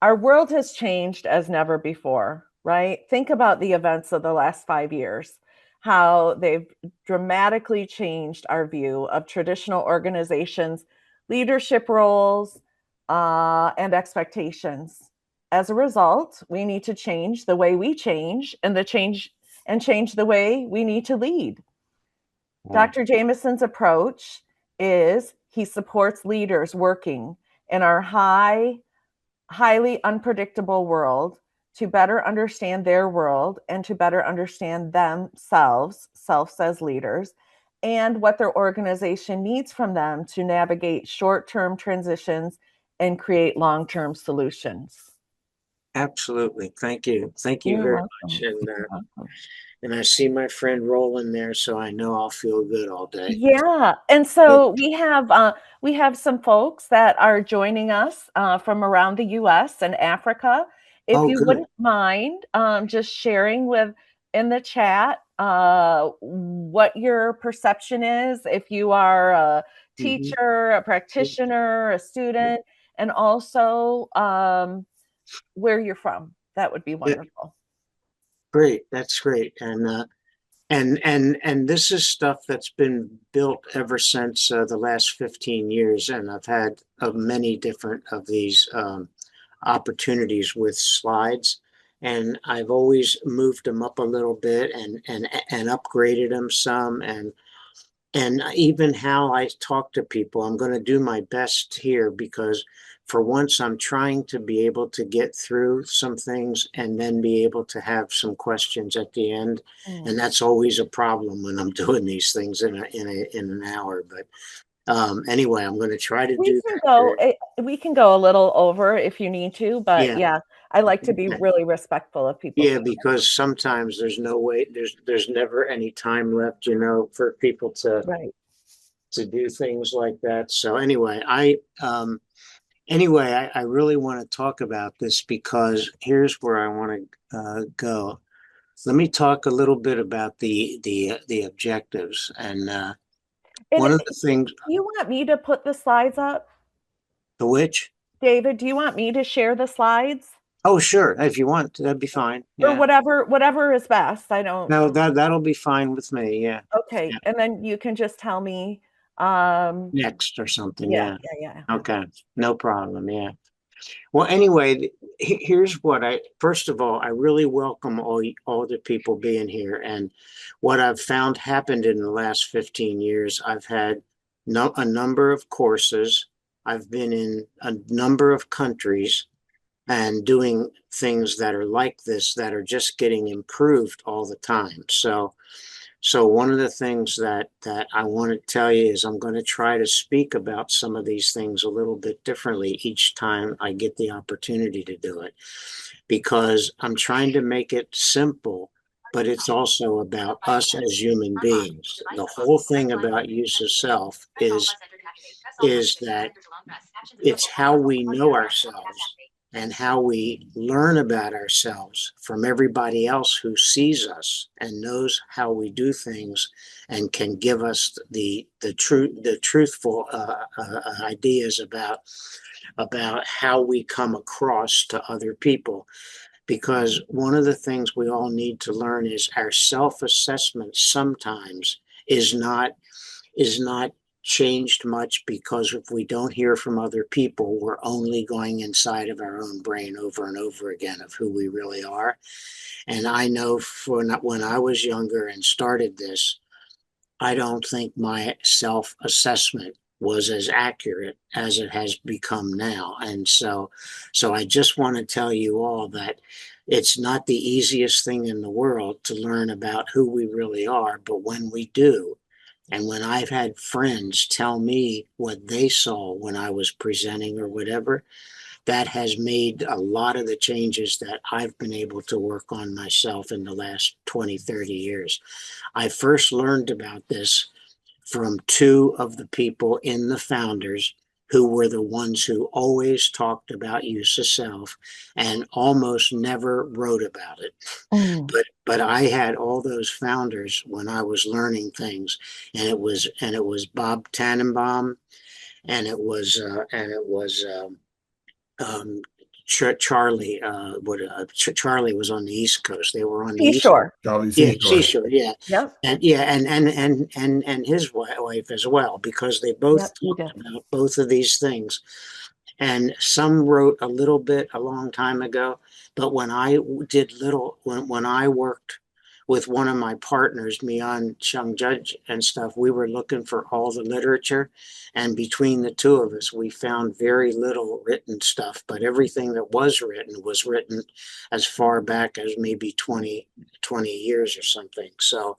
Our world has changed as never before, right? Think about the events of the last 5 years, how they've dramatically changed our view of traditional organizations, leadership roles, and expectations. As a result, we need to change the way we change and change the way we need to lead. Wow. Dr. Jamieson's approach is he supports leaders working in our highly unpredictable world to better understand their world and to better understand themselves, selves as leaders, and what their organization needs from them to navigate short term transitions and create long term solutions. Absolutely. Thank you. Thank you You're very much. welcome. You're welcome. And I see my friend rolling there, so I know I'll feel good all day. Yeah, and But, so we have some folks that are joining us from around the U.S. and Africa. If oh, you good. wouldn't mind just sharing with in the chat what your perception is, if you are a Hmm. teacher, a practitioner, a student, and also where you're from, that would be Yeah, wonderful. great. That's great. And this is stuff that's been built ever since the last 15 years, and I've had many different of these opportunities with slides, and I've always moved them up a little bit and upgraded them some, and even how I talk to people. I'm going to do my best here because for once I'm trying to be able to get through some things and then be able to have some questions at the end. Mm. And that's always a problem when I'm doing these things in an hour. But anyway, I'm going to try to We do can that go here. we can go a little over if you need to, but Yeah. yeah, I like to be Okay. really respectful of people's Yeah, time. because sometimes there's no way, there's never any time left, for people Right. to do things like that. So anyway, I really want to talk about this because here's where I want to go. Let me talk a little bit about the objectives, and And one of the things, you want me to put the slides up? the which, David, do you want me to share the slides? oh sure, if you want, that'd be fine. Or Yeah, whatever is best. I don't. no, that'll be fine with me. Yeah, Okay. yeah, And then you can just tell me um next or something. yeah, Yeah, yeah, yeah. okay, no problem. Yeah. Well, anyway, here's what I first of all, I really welcome all the people being here. And what I've found happened in the last 15 years, I've had a number of courses. I've been in a number of countries and doing things that are like this that are just getting improved all the time. So one of the things that I want to tell you is I'm going to try to speak about some of these things a little bit differently each time I get the opportunity to do it, because I'm trying to make it simple, but it's also about us as human beings. The whole thing about use of self is that it's how we know ourselves and how we learn about ourselves from everybody else who sees us and knows how we do things and can give us the truthful ideas about how we come across to other people. Because one of the things we all need to learn is our self-assessment sometimes is not changed much, because if we don't hear from other people, we're only going inside of our own brain over and over again of who we really are. And I know for when I was younger and started this, I don't think my self assessment was as accurate as it has become now. And so I just want to tell you all that it's not the easiest thing in the world to learn about who we really are, but when we do, and when I've had friends tell me what they saw when I was presenting or whatever, that has made a lot of the changes that I've been able to work on myself in the last 20, 30 years. I first learned about this from two of the people in the founders who were the ones who always talked about use of self and almost never wrote about it. Mm. But I had all those founders when I was learning things, and it was Bob Tannenbaum, and it was Charlie, Charlie was on the East Coast. They were on the East. Seashore. Charlie Yeah, Seashore. Seashore. Yeah, Yep. and yeah, and his wife as well, because they both Yep. He talked did. about both of these things. And some wrote a little bit a long time ago, but when I worked with one of my partners, Mian Chung Judge and stuff, we were looking for all the literature. And between the two of us, we found very little written stuff, but everything that was written as far back as maybe 20 years or something. So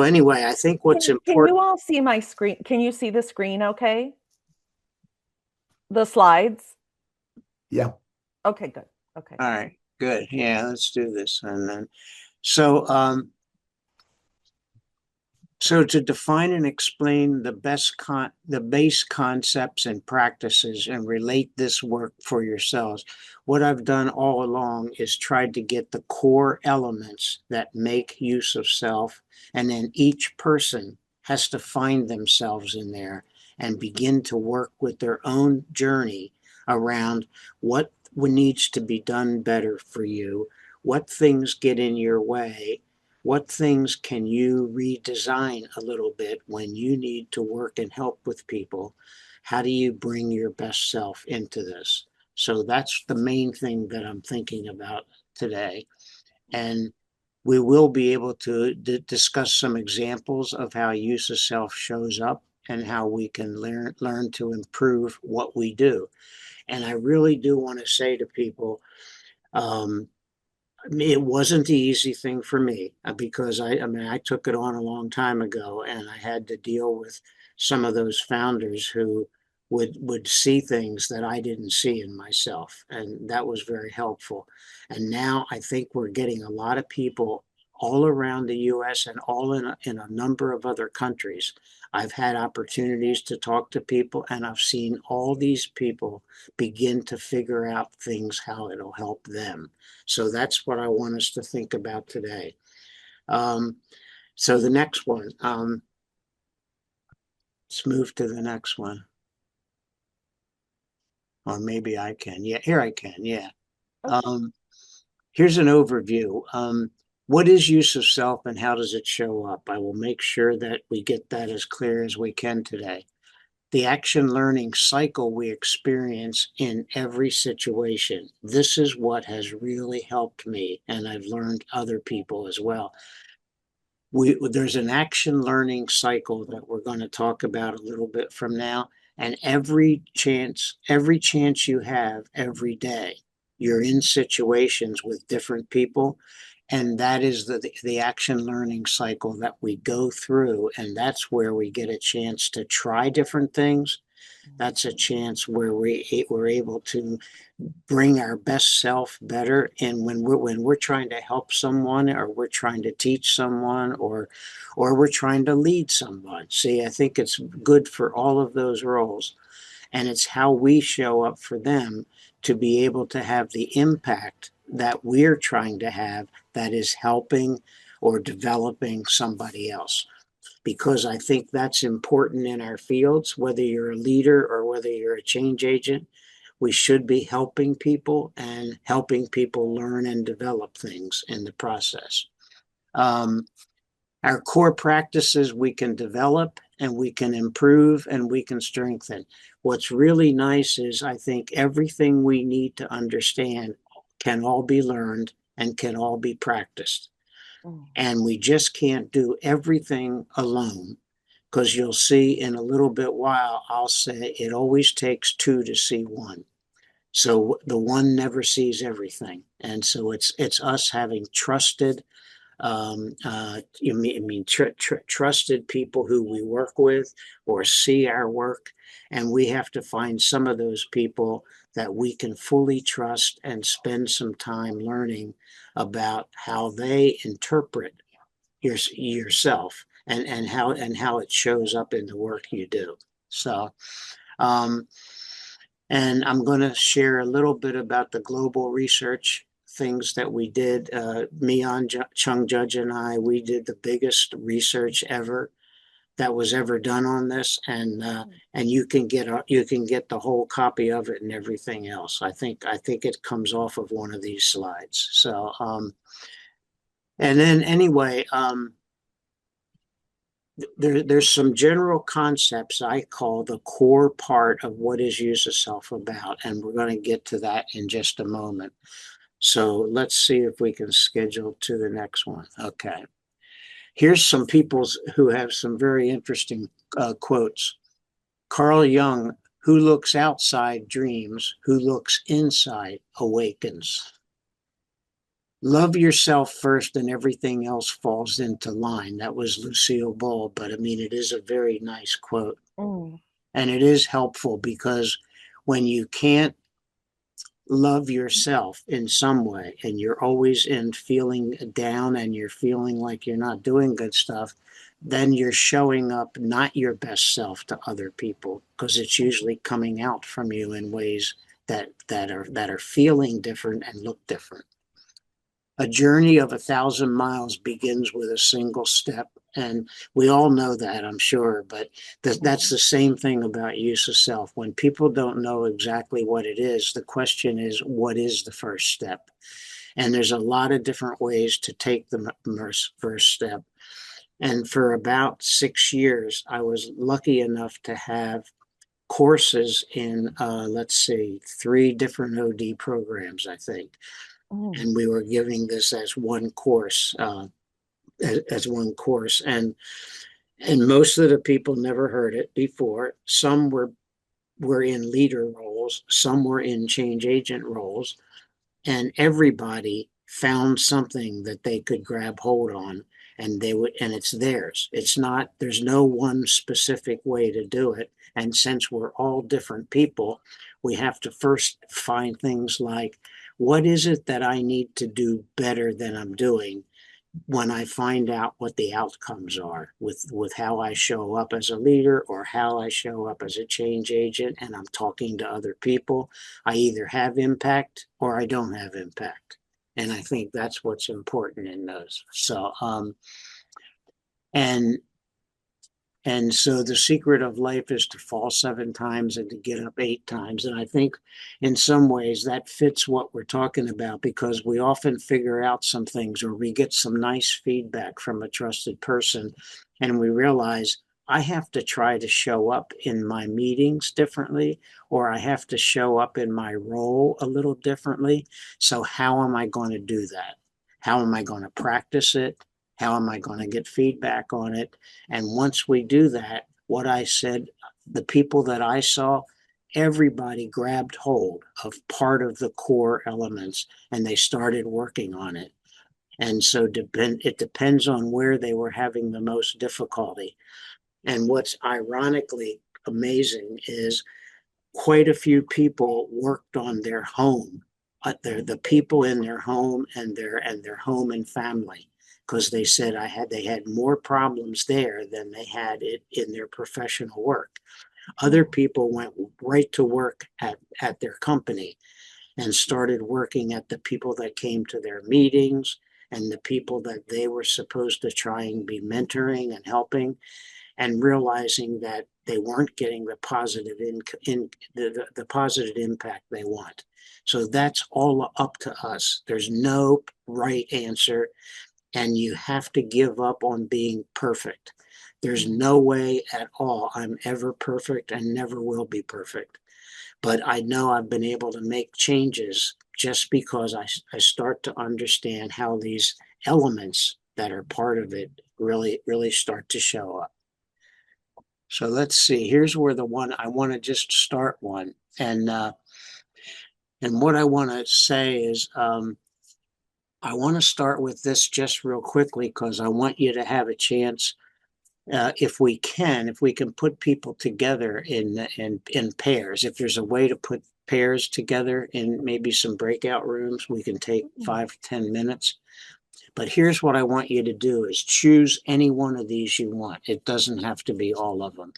anyway, I think what's Can you important. all see my screen? Can you see the screen okay? The slides? Yeah. Okay, good. Okay. All right, good. Yeah, let's do this. And then, so to define and explain the base concepts and practices and relate this work for yourselves, what I've done all along is tried to get the core elements that make use of self, and then each person has to find themselves in there and begin to work with their own journey around what needs to be done better for you, what things get in your way, what things can you redesign a little bit when you need to work and help with people? How do you bring your best self into this? So that's the main thing that I'm thinking about today. And we will be able to discuss some examples of how use of self shows up and how we can learn to improve what we do. And I really do want to say to people, um, it wasn't the easy thing for me, because I mean, I took it on a long time ago, and I had to deal with some of those founders who would see things that I didn't see in myself, and that was very helpful. And now I think we're getting a lot of people all around the U.S. and all in a number of other countries. I've had opportunities to talk to people, and I've seen all these people begin to figure out things how it'll help them. So that's what I want us to think about today. Um, so the next one, let's move to the next one. Or maybe I can. Yeah, here I can. Yeah. Okay. Um, here's an overview. What is use of self and how does it show up? I will make sure that we get that as clear as we can today. The action learning cycle we experience in every situation. This is what has really helped me, and I've learned other people as well. There's an action learning cycle that we're going to talk about a little bit from now, and every chance you have every day, you're in situations with different people, and that is the action learning cycle that we go through, and that's where we get a chance to try different things. That's a chance where we're able to bring our best self better. And when we're trying to help someone, or we're trying to teach someone, or we're trying to lead someone, see, I think it's good for all of those roles. And it's how we show up for them to be able to have the impact that we're trying to have, that is helping or developing somebody else, because I think that's important in our fields, whether you're a leader or whether you're a change agent. We should be helping people and helping people learn and develop things in the process. Um, our core practices we can develop and we can improve and we can strengthen. What's really nice is I think everything we need to understand can all be learned and can all be practiced. Mm. And we just can't do everything alone, because you'll see in a little bit while, I'll say it always takes two to see one. So the one never sees everything. And so it's us having trusted, trusted people who we work with or see our work. And we have to find some of those people that we can fully trust and spend some time learning about how they interpret yourself, and how it shows up in the work you do. So, um, and I'm going to share a little bit about the global research things that we did. Mian Chung Judge and I, we did the biggest research ever that was ever done on this, and you can get the whole copy of it and everything else. I think it comes off of one of these slides. So and then anyway, there's some general concepts I call the core part of what is use of self about, and we're going to get to that in just a moment. So let's see if we can schedule to the next one. Okay. Here's some people who have some very interesting quotes. Carl Jung, who looks outside dreams, who looks inside awakens. Love yourself first and everything else falls into line. That was Lucille Ball, but I mean, it is a very nice quote. Mm. And it is helpful because when you can't love yourself in some way and you're always in feeling down and you're feeling like you're not doing good stuff, then you're showing up not your best self to other people because it's usually coming out from you in ways that are feeling different and look different. A journey of 1,000 miles begins with a single step. And we all know that, I'm sure, but that's the same thing about use of self. When people don't know exactly what it is, the question is, what is the first step? And there's a lot of different ways to take the first step. And for about 6 years, I was lucky enough to have courses in, let's see, 3 different OD programs, I think. Mm. And we were giving this as one course, as one course, and most of the people never heard it before. Some were in leader roles, some were in change agent roles, and everybody found something that they could grab hold on, and they would, and it's theirs. It's not, there's no one specific way to do it. And since we're all different people, we have to first find things like, what is it that I need to do better than I'm doing when I find out what the outcomes are with how I show up as a leader or how I show up as a change agent and I'm talking to other people, I either have impact or I don't have impact. And I think that's what's important in those. So and and so the secret of life is to fall 7 times and to get up 8 times. And I think in some ways that fits what we're talking about because we often figure out some things or we get some nice feedback from a trusted person and we realize I have to try to show up in my meetings differently or I have to show up in my role a little differently. So how am I going to do that? How am I going to practice it? How am I going to get feedback on it? And once we do that, what I said, the people that I saw, everybody grabbed hold of part of the core elements and they started working on it. And so it depends on where they were having the most difficulty. And what's ironically amazing is quite a few people worked on their home, the people in their home and their home and family, because they said they had more problems there than they had it in their professional work. Other Mm. people went right to work at their company and started working at the people that came to their meetings and the people that they were supposed to try and be mentoring and helping and realizing that they weren't getting the the positive impact they want. So that's all up to us. There's no right answer, and you have to give up on being perfect. There's Mm. no way at all I'm ever perfect and never will be perfect. But I know I've been able to make changes just because I start to understand how these elements that are part of it really start to show up. So let's see. Here's where the one I want to just start one, and what I want to say is I want to start with this just real quickly because I want you to have a chance, if we can put people together in pairs. If there's a way to put pairs together in maybe some breakout rooms, we can take Mm. 5 to 10 minutes. But here's what I want you to do: is choose any one of these you want. It doesn't have to be all of them.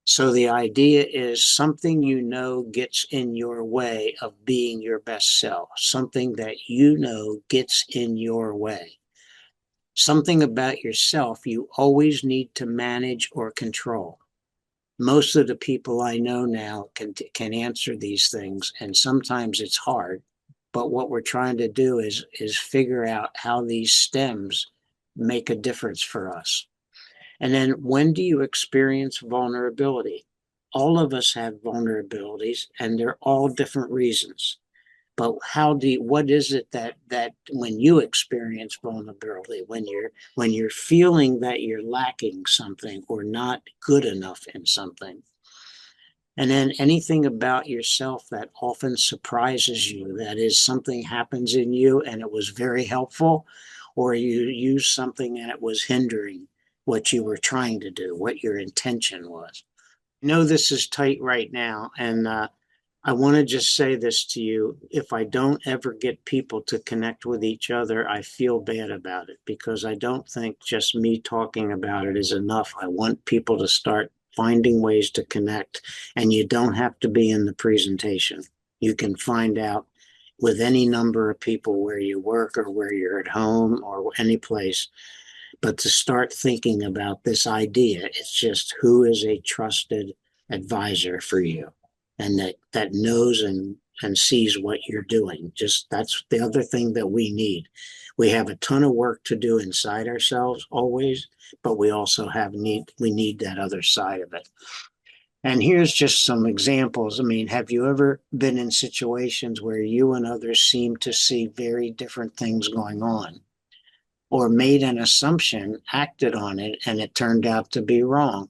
So the idea is something you know gets in your way of being your best self, something that you know gets in your way. Something about yourself you always need to manage or control. Most of the people I know now can answer these things, and sometimes it's hard. But what we're trying to do is figure out how these stems make a difference for us. And then when do you experience vulnerability? All of us have vulnerabilities, and they're all different reasons. But what is it that when you experience vulnerability, when you're feeling that you're lacking something or not good enough in something, and then anything about yourself that often surprises you, that is something happens in you and it was very helpful, or you use something and it was hindering what you were trying to do, what your intention was. I know this is tight right now, and I want to just say this to you. If I don't ever get people to connect with each other, I feel bad about it because I don't think just me talking about it is enough. I want people to start finding ways to connect, and you don't have to be in the presentation. You can find out with any number of people where you work or where you're at home or any place, but to start thinking about this idea. It's just who is a trusted advisor for you and that knows and sees what you're doing. Just that's the other thing that we need. We have a ton of work to do inside ourselves always, but we need that other side of it. And here's just some examples. I mean, have you ever been in situations where you and others seem to see very different things going on, or made an assumption, acted on it, and it turned out to be wrong?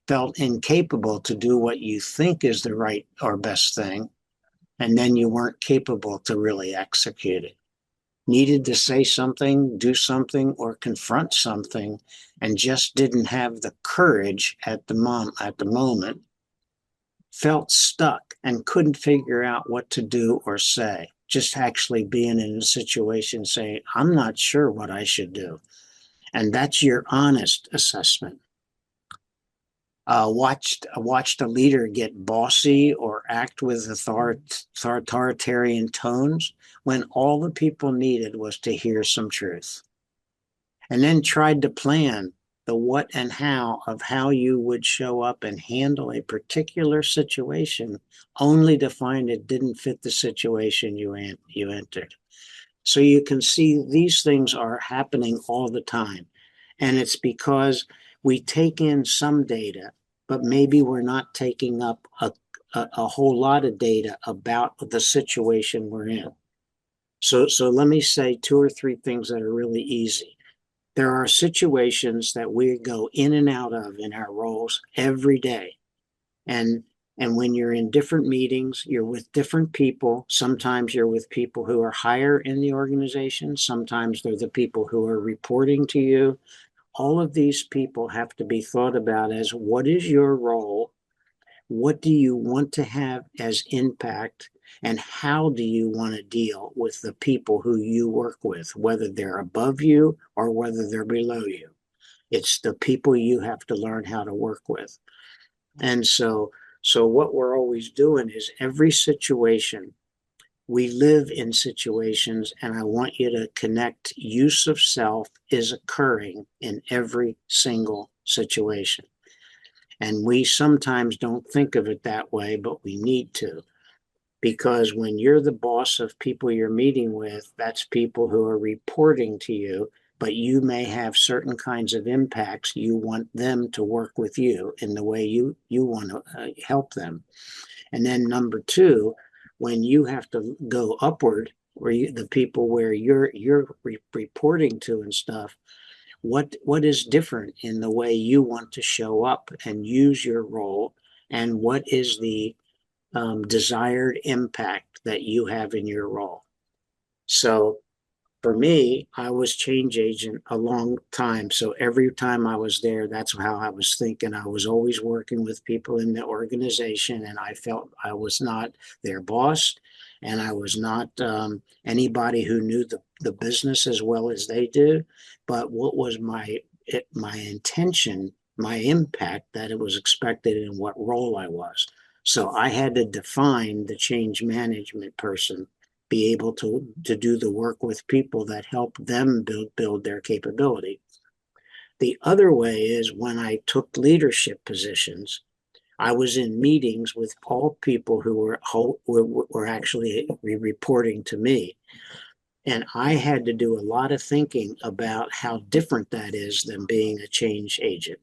Felt incapable to do what you think is the right or best thing, and then you weren't capable to really execute it. Needed to say something, do something, or confront something, and just didn't have the courage at the moment. Felt stuck and couldn't figure out what to do or say. Just actually being in a situation saying, I'm not sure what I should do. And that's your honest assessment. Watched a leader get bossy or act with authoritarian tones when all the people needed was to hear some truth, and then tried to plan the what and how of how you would show up and handle a particular situation, only to find it didn't fit the situation you entered. So you can see these things are happening all the time. And it's because we take in some data, but maybe we're not taking up a whole lot of data about the situation we're in. So let me say two or three things that are really easy. There are situations that we go in and out of in our roles every day. And and when you're in different meetings, you're with different people. Sometimes you're with people who are higher in the organization. Sometimes they're the people who are reporting to you. All of these people have to be thought about as what is your role? What do you want to have as impact? And how do you want to deal with the people who you work with, whether they're above you or whether they're below you? It's the people you have to learn how to work with. And so what we're always doing is every situation, we live in situations, and I want you to connect use of self is occurring in every single situation. And we sometimes don't think of it that way, but we need to. Because when you're the boss of people you're meeting with, that's people who are reporting to you, but you may have certain kinds of impacts. You want them to work with you in the way you want to help them. And then number two, when you have to go upward, the people where you're reporting to and stuff, what is different in the way you want to show up and use your role, and what is the desired impact that you have in your role. So for me, I was change agent a long time. So every time I was there, that's how I was thinking. I was always working with people in the organization, and I felt I was not their boss, and I was not anybody who knew the business as well as they do. But what was my intention, my impact that it was expected, and what role I was. So I had to define the change management person be able to do the work with people that help them build their capability. The other way is when I took leadership positions, I was in meetings with all people who were actually reporting to me. And I had to do a lot of thinking about how different that is than being a change agent.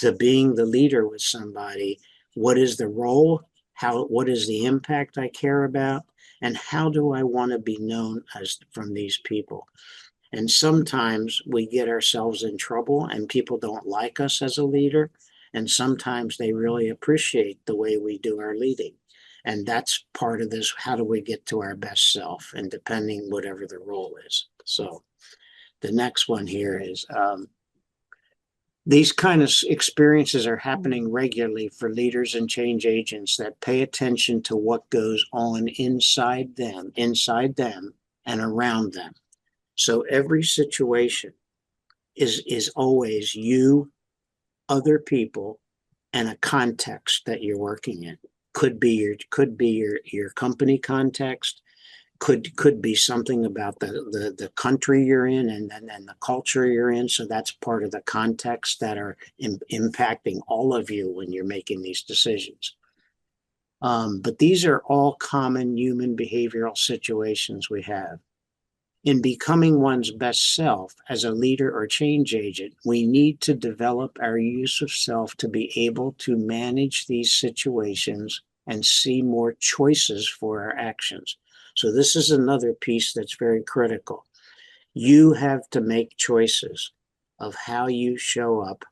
To being the leader with somebody, what is the role? What is the impact I care about? And how do I want to be known as from these people? And sometimes we get ourselves in trouble and people don't like us as a leader. And sometimes they really appreciate the way we do our leading. And that's part of this. How do we get to our best self? And depending whatever the role is. So the next one here is these kind of experiences are happening regularly for leaders and change agents that pay attention to what goes on inside them and around them. So every situation is always you, other people, and a context that you're working in. Could be your company context, could be something about the country you're in and the culture you're in. So that's part of the context that are impacting all of you when you're making these decisions. But these are all common human behavioral situations we have. In becoming one's best self as a leader or change agent, we need to develop our use of self to be able to manage these situations and see more choices for our actions. So, this is another piece that's very critical. You have to make choices of how you show up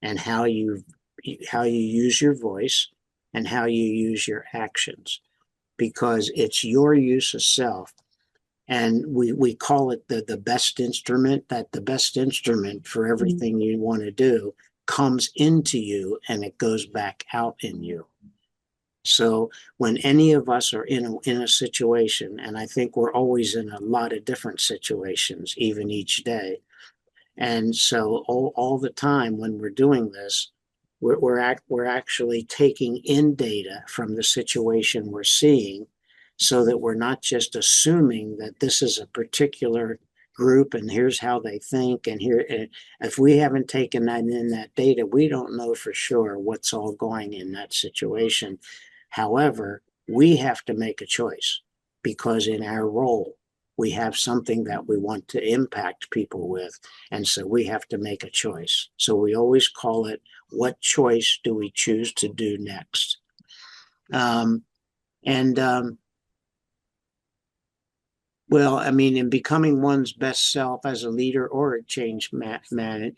and how you use your voice and how you use your actions, because it's your use of self. And we call it the best instrument, that the best instrument for everything you want to do comes into you and it goes back out in you. So when any of us are in a situation, and I think we're always in a lot of different situations, even each day, and so all the time when we're doing this, we're actually taking in data from the situation we're seeing, so that we're not just assuming that this is a particular group and here's how they think. And if we haven't taken that data, we don't know for sure what's all going in that situation. However, we have to make a choice, because in our role, we have something that we want to impact people with. And so we have to make a choice. So we always call it, what choice do we choose to do next? And Well, I mean, in becoming one's best self as a leader or a change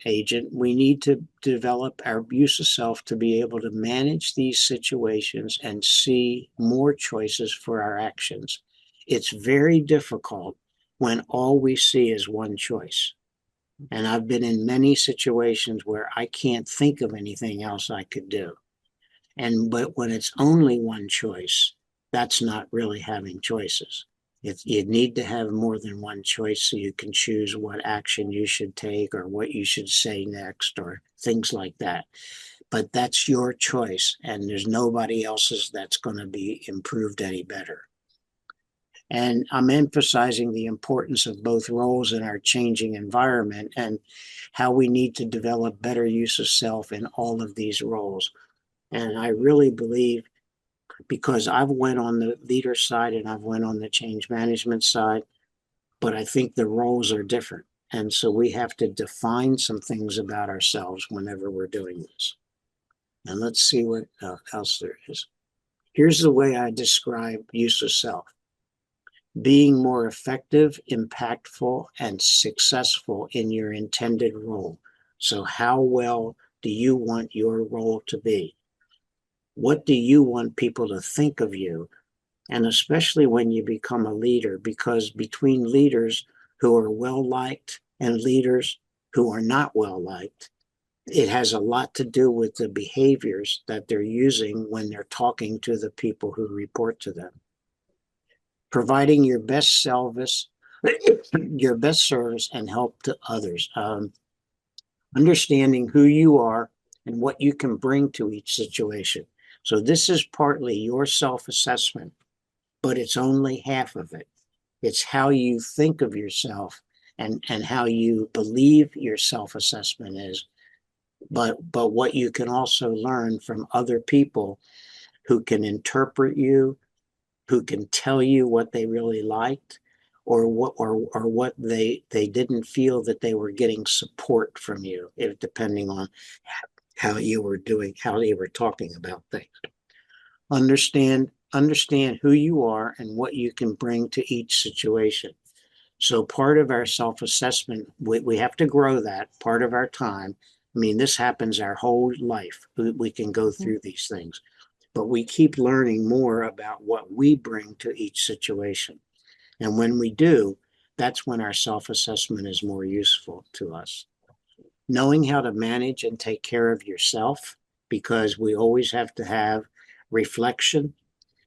agent, we need to develop our use of self to be able to manage these situations and see more choices for our actions. It's very difficult when all we see is one choice. And I've been in many situations where I can't think of anything else I could do. But when it's only one choice, that's not really having choices. You need to have more than one choice so you can choose what action you should take or what you should say next or things like that. But that's your choice, and there's nobody else's that's going to be improved any better. And I'm emphasizing the importance of both roles in our changing environment and how we need to develop better use of self in all of these roles. And I really believe, because I've went on the leader side and I've went on the change management side, but I think the roles are different. And so we have to define some things about ourselves whenever we're doing this. And let's see what else there is. Here's the way I describe use of self: being more effective, impactful, and successful in your intended role. So, how well do you want your role to be? What do you want people to think of you? And especially when you become a leader, because between leaders who are well liked and leaders who are not well liked, it has a lot to do with the behaviors that they're using when they're talking to the people who report to them. Providing your best service, your best service and help to others. Understanding who you are and what you can bring to each situation. So this is partly your self-assessment, but it's only half of it. It's how you think of yourself and how you believe your self-assessment is, but what you can also learn from other people who can interpret you, who can tell you what they really liked, or what they didn't feel that they were getting support from you, if, depending on how you were doing, how you were talking about things. Understand who you are and what you can bring to each situation. So part of our self-assessment, we have to grow that part of our time. I mean, this happens our whole life. We can go Mhm. through these things, but we keep learning more about what we bring to each situation. And when we do, that's when our self-assessment is more useful to us. Knowing how to manage and take care of yourself, because we always have to have reflection.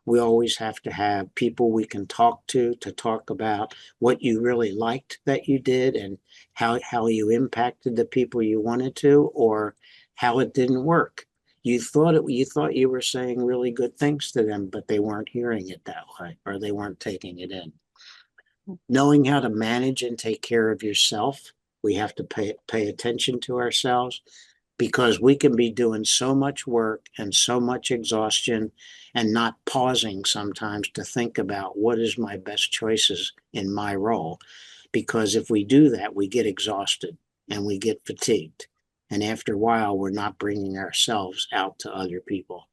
We always have to have people we can talk to talk about what you really liked that you did, and how you impacted the people you wanted to, or how it didn't work. You thought you were saying really good things to them, but they weren't hearing it that way, or they weren't taking it in. Knowing how to manage and take care of yourself, we have to pay attention to ourselves, because we can be doing so much work and so much exhaustion and not pausing sometimes to think about what is my best choices in my role. Because if we do that, we get exhausted and we get fatigued. And after a while, we're not bringing ourselves out to other people.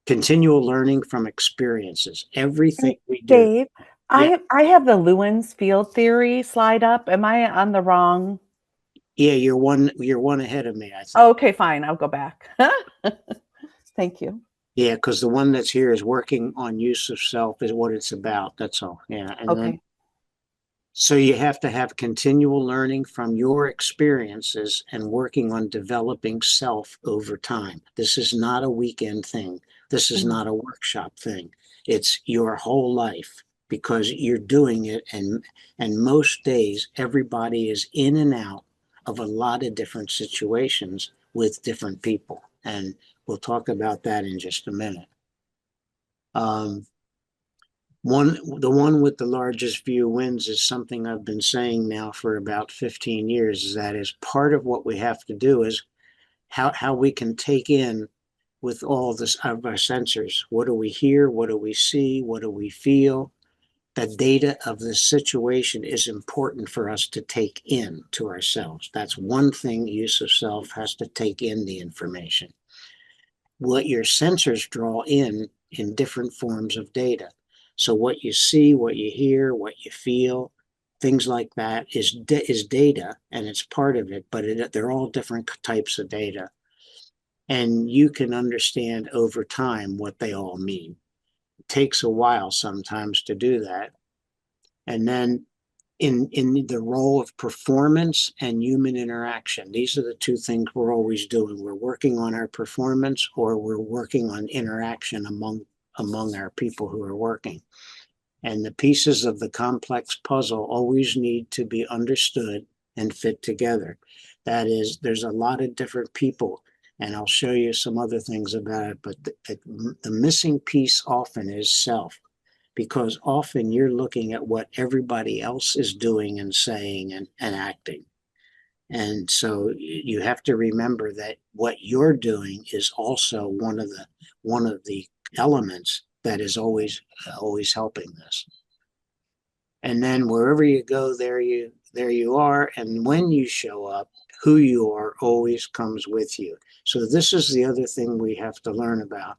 Continual learning from experiences. Everything Hey, we do. Dave, Yeah. I have the Lewin's field theory slide up. Am I on the wrong? Yeah, you're one ahead of me, I Oh, think. okay, fine. I'll go back. Thank you. Yeah, because the one that's here is working on use of self is what it's about. That's all. Yeah. And then Okay. so you have to have continual learning from your experiences and working on developing self over time. This is not a weekend thing. This is Mhm. not a workshop thing. It's your whole life, because you're doing it, and most days everybody is in and out of a lot of different situations with different people. And we'll talk about that in just a minute. Um, the one with the largest view wins is something I've been saying now for about 15 years. Is that is part of what we have to do is how we can take in with all this of our sensors. What do we hear? What do we see? What do we feel? The data of the situation is important for us to take in to ourselves. That's one thing use of self has to take in the information. What your sensors draw in different forms of data. So what you see, what you hear, what you feel, things like that is data, and it's part of it, but they're all different types of data. And you can understand over time what they all mean. It takes a while sometimes to do that. And then in the role of performance and human interaction. These are the two things we're always doing. We're working on our performance, or we're working on interaction among our people who are working. And the pieces of the complex puzzle always need to be understood and fit together. That is, there's a lot of different people, and I'll show you some other things about it, but the missing piece often is self, because often you're looking at what everybody else is doing and saying and acting. And so you have to remember that what you're doing is also one of the elements that is always helping this. And then wherever you go, there you are. And when you show up, who you are always comes with you. So this is the other thing we have to learn about.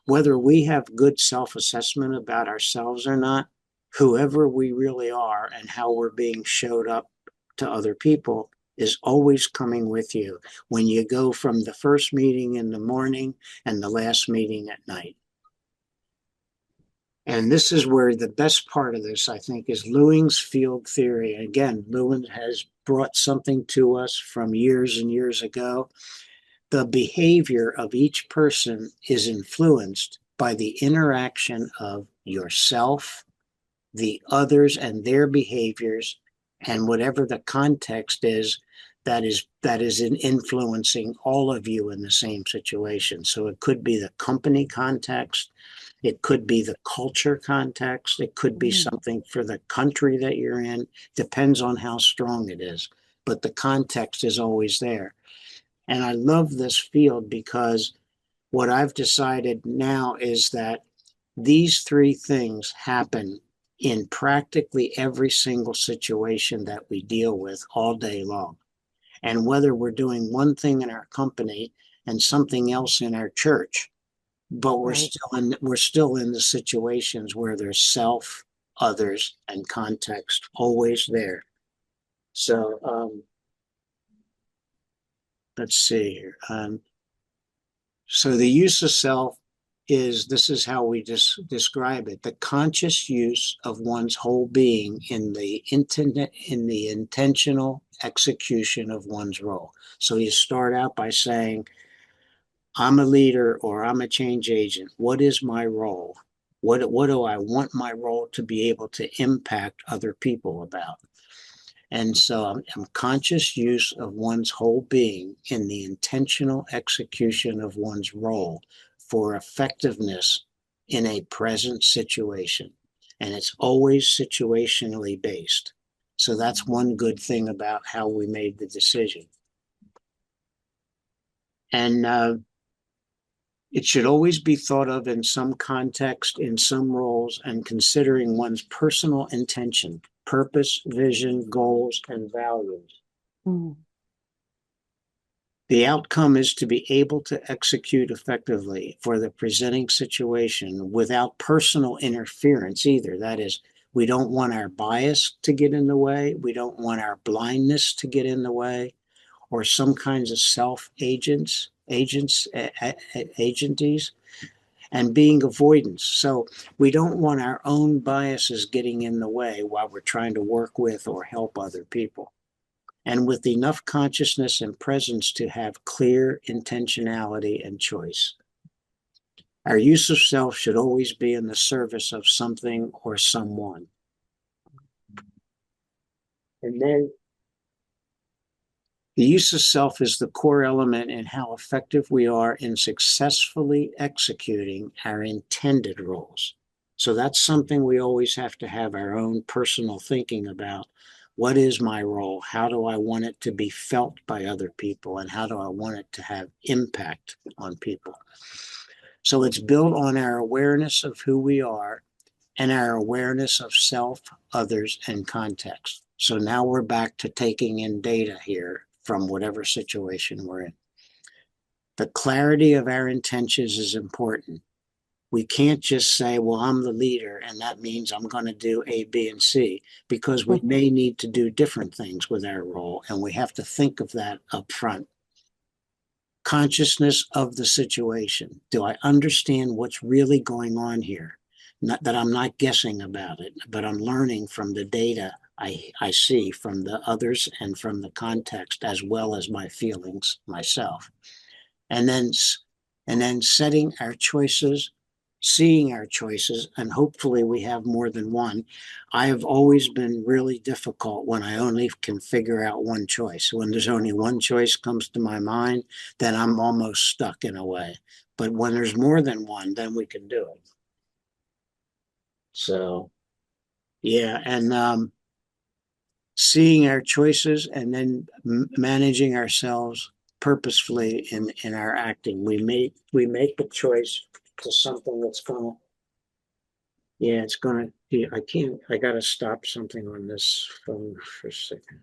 Whether we have good self-assessment about ourselves or not, whoever we really are and how we're being showed up to other people is always coming with you when you go from the first meeting in the morning and the last meeting at night. And this is where the best part of this, I think, is Lewing's field theory. Again, Lewin has brought something to us from years and years ago. The behavior of each person is influenced by the interaction of yourself, the others and their behaviors, and whatever the context is that is in influencing all of you in the same situation. So it could be the company context, It could be the culture context. It could be Mm. something for the country that you're in. Depends on how strong it is. But the context is always there. And I love this field because what I've decided now is that these three things happen in practically every single situation that we deal with all day long. And whether we're doing one thing in our company and something else in our church, but Right. we're still in the situations where there's self, others, and context always there. So let's see here. So the use of self is this is how we describe it: the conscious use of one's whole being in the internet in the intentional execution of one's role. So you start out by saying, I'm a leader or I'm a change agent. What is my role? What do I want my role to be able to impact other people about? And so I'm conscious use of one's whole being in the intentional execution of one's role for effectiveness in a present situation. And it's always situationally based. So that's one good thing about how we made the decision. And it should always be thought of in some context, in some roles, and considering one's personal intention, purpose, vision, goals, and values. Mm. The outcome is to be able to execute effectively for the presenting situation without personal interference either. That is, we don't want our bias to get in the way. We don't want our blindness to get in the way, or some kinds of agencies, and being avoidance. So we don't want our own biases getting in the way while we're trying to work with or help other people. And with enough consciousness and presence to have clear intentionality and choice. Our use of self should always be in the service of something or someone. And then the use of self is the core element in how effective we are in successfully executing our intended roles. So that's something we always have to have our own personal thinking about. What is my role? How do I want it to be felt by other people? And how do I want it to have impact on people? So it's built on our awareness of who we are and our awareness of self, others, and context. So now we're back to taking in data here from whatever situation we're in. The clarity of our intentions is important. We can't just say, well, I'm the leader, and that means I'm going to do A, B, and C, because we may need to do different things with our role, and we have to think of that up front. Consciousness of the situation. Do I understand what's really going on here? Not that I'm not guessing about it, but I'm learning from the data I see from the others and from the context, as well as my feelings myself. And then setting our choices, seeing our choices, and hopefully we have more than one. I have always been really difficult when I only can figure out one choice. When there's only one choice comes to my mind, then I'm almost stuck in a way. But when there's more than one, then we can do it. So yeah, and seeing our choices and then managing ourselves purposefully in our acting. We make a choice to something that's gonna, yeah, it's gonna be, I gotta stop something on this phone for a second.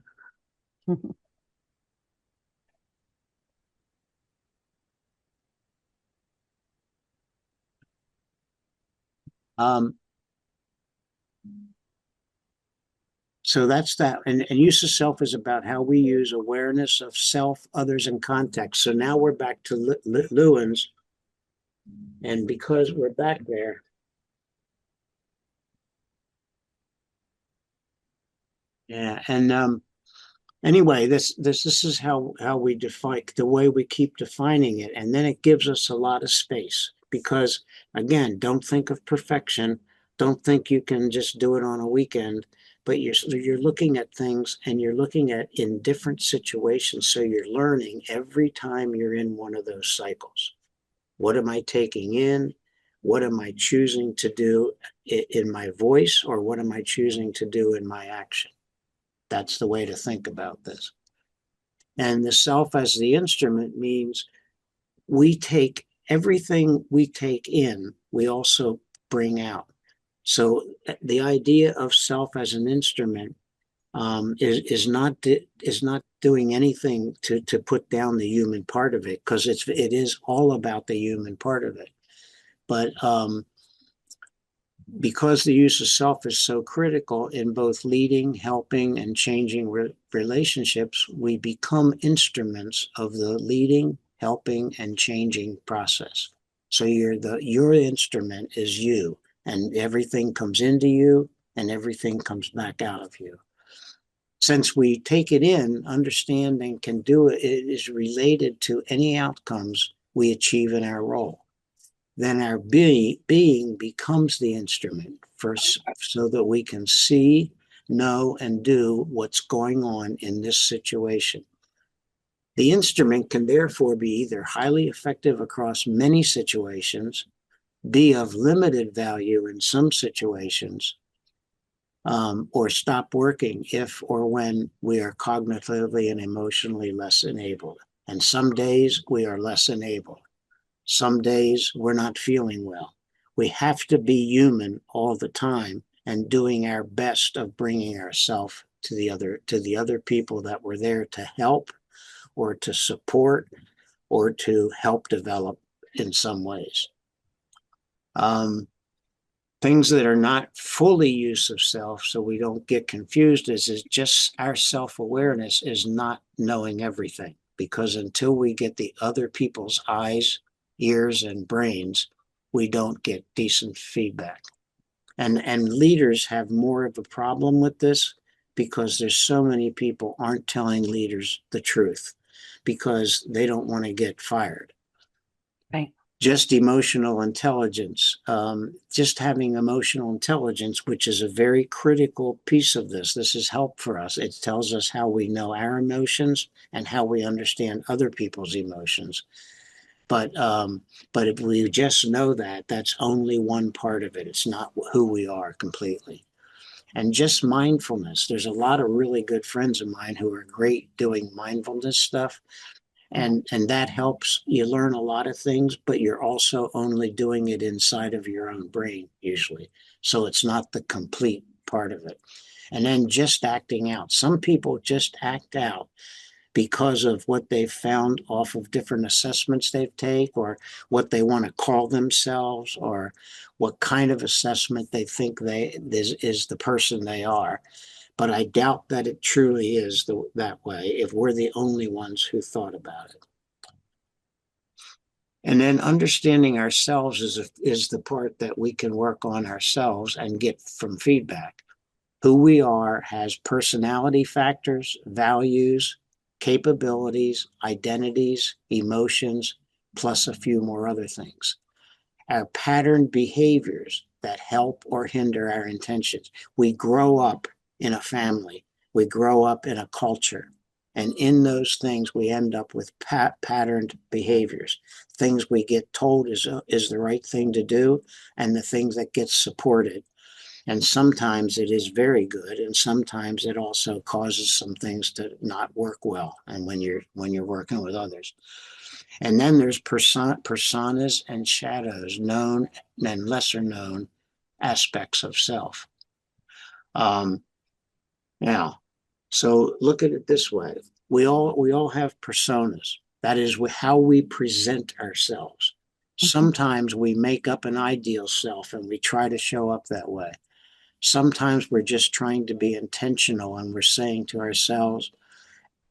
Um, so that's that. And use of self is about how we use awareness of self, others, and context. So now we're back to Lewin's, and because we're back there, yeah, and anyway, this is how we define the way we keep defining it, and then it gives us a lot of space because again, don't think of perfection, don't think you can just do it on a weekend, but you're looking at things and you're looking at in different situations, so you're learning every time you're in one of those cycles. What am I taking in? What am I choosing to do in my voice, or what am I choosing to do in my action? That's the way to think about this. And the self as the instrument means we take everything we take in, we also bring out. So the idea of self as an instrument is not doing anything to put down the human part of it, because it is all about the human part of it. But because the use of self is so critical in both leading, helping, and changing relationships, we become instruments of the leading, helping, and changing process. So your instrument is you, and everything comes into you, and everything comes back out of you. Since we take it in, understand, and can do it, it is related to any outcomes we achieve in our role. Then our being becomes the instrument first, so that we can see, know, and do what's going on in this situation. The instrument can therefore be either highly effective across many situations, be of limited value in some situations, or stop working if or when we are cognitively and emotionally less enabled. And some days we are less enabled. Some days we're not feeling well. We have to be human all the time and doing our best of bringing ourselves to the other people that were there to help or to support or to help develop in some ways. Um, Things that are not fully use of self, so we don't get confused, is just our self-awareness is not knowing everything, because until we get the other people's eyes, ears, and brains, we don't get decent feedback. And leaders have more of a problem with this, because there's so many people aren't telling leaders the truth because they don't want to get fired. Right. Just emotional intelligence, just having emotional intelligence, which is a very critical piece of this. This is help for us. It tells us how we know our emotions and how we understand other people's emotions. But if we just know that, that's only one part of it. It's not who we are completely. And just mindfulness. There's a lot of really good friends of mine who are great doing mindfulness stuff, and that helps you learn a lot of things, but you're also only doing it inside of your own brain usually, so it's not the complete part of it. And then just acting out, some people just act out because of what they've found off of different assessments they've taken, or what they want to call themselves, or what kind of assessment they think is the person they are. But I doubt that it truly is that way if we're the only ones who thought about it. And then understanding ourselves is the part that we can work on ourselves and get from feedback. Who we are has personality factors, values, capabilities, identities, emotions, plus a few more other things. Our patterned behaviors that help or hinder our intentions. We grow up in a family, we grow up in a culture, and in those things, we end up with patterned behaviors, things we get told is the right thing to do, and the things that get supported. And sometimes it is very good, and sometimes it also causes some things to not work well. And when you're working with others, and then there's personas and shadows, known and lesser known aspects of self. Um, Now, so look at it this way: we all have personas. That is how we present ourselves. Mhm. Sometimes we make up an ideal self and we try to show up that way. Sometimes we're just trying to be intentional and we're saying to ourselves,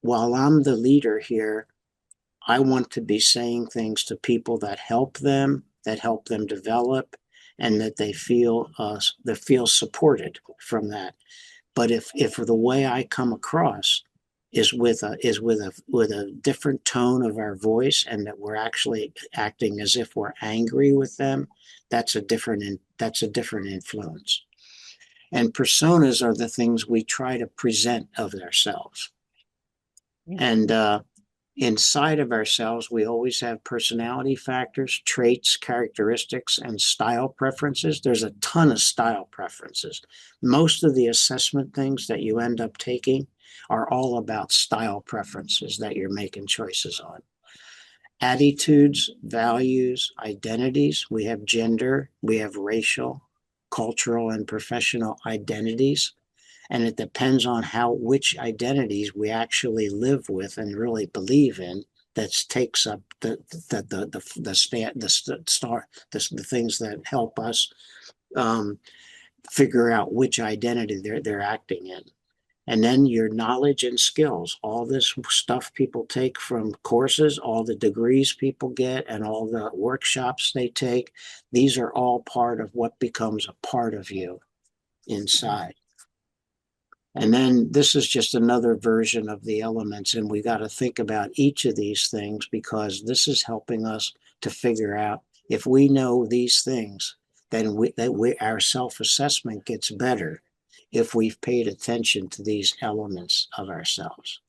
while I'm the leader here, I want to be saying things to people that help them develop, and that they feel supported from that. But if the way I come across is with a different tone of our voice, and that we're actually acting as if we're angry with them, that's a different influence. And personas are the things we try to present of ourselves. Yeah. And Inside of ourselves, we always have personality factors, traits, characteristics, and style preferences. There's a ton of style preferences. Most of the assessment things that you end up taking are all about style preferences that you're making choices on. Attitudes, values, identities. We have gender, we have racial, cultural, and professional identities. And it depends on how which identities we actually live with and really believe in that takes up the things that help us um, figure out which identity they're acting in. And then your knowledge and skills, all this stuff people take from courses, all the degrees people get, and all the workshops they take, these are all part of what becomes a part of you inside. And then this is just another version of the elements. And we got to think about each of these things because this is helping us to figure out if we know these things, then our self-assessment gets better if we've paid attention to these elements of ourselves.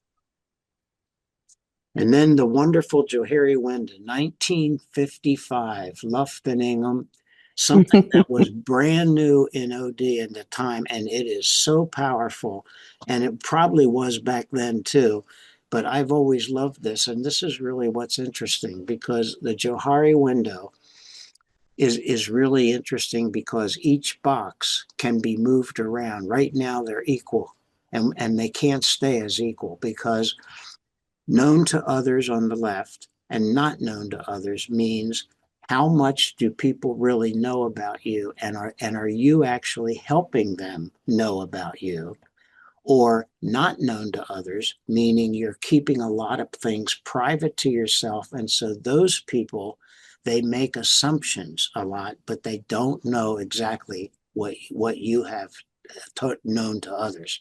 And then the wonderful Johari Wenda, 1955, Lufkin Ingham, something that was brand new in OD at the time, and it is so powerful. And it probably was back then too. But I've always loved this. And this is really what's interesting because the Johari window is really interesting because each box can be moved around. Right now, they're equal, and they can't stay as equal because known to others on the left and not known to others means how much do people really know about you, and are you actually helping them know about you? Or not known to others, meaning you're keeping a lot of things private to yourself. And so those people, they make assumptions a lot, but they don't know exactly what you have known to others.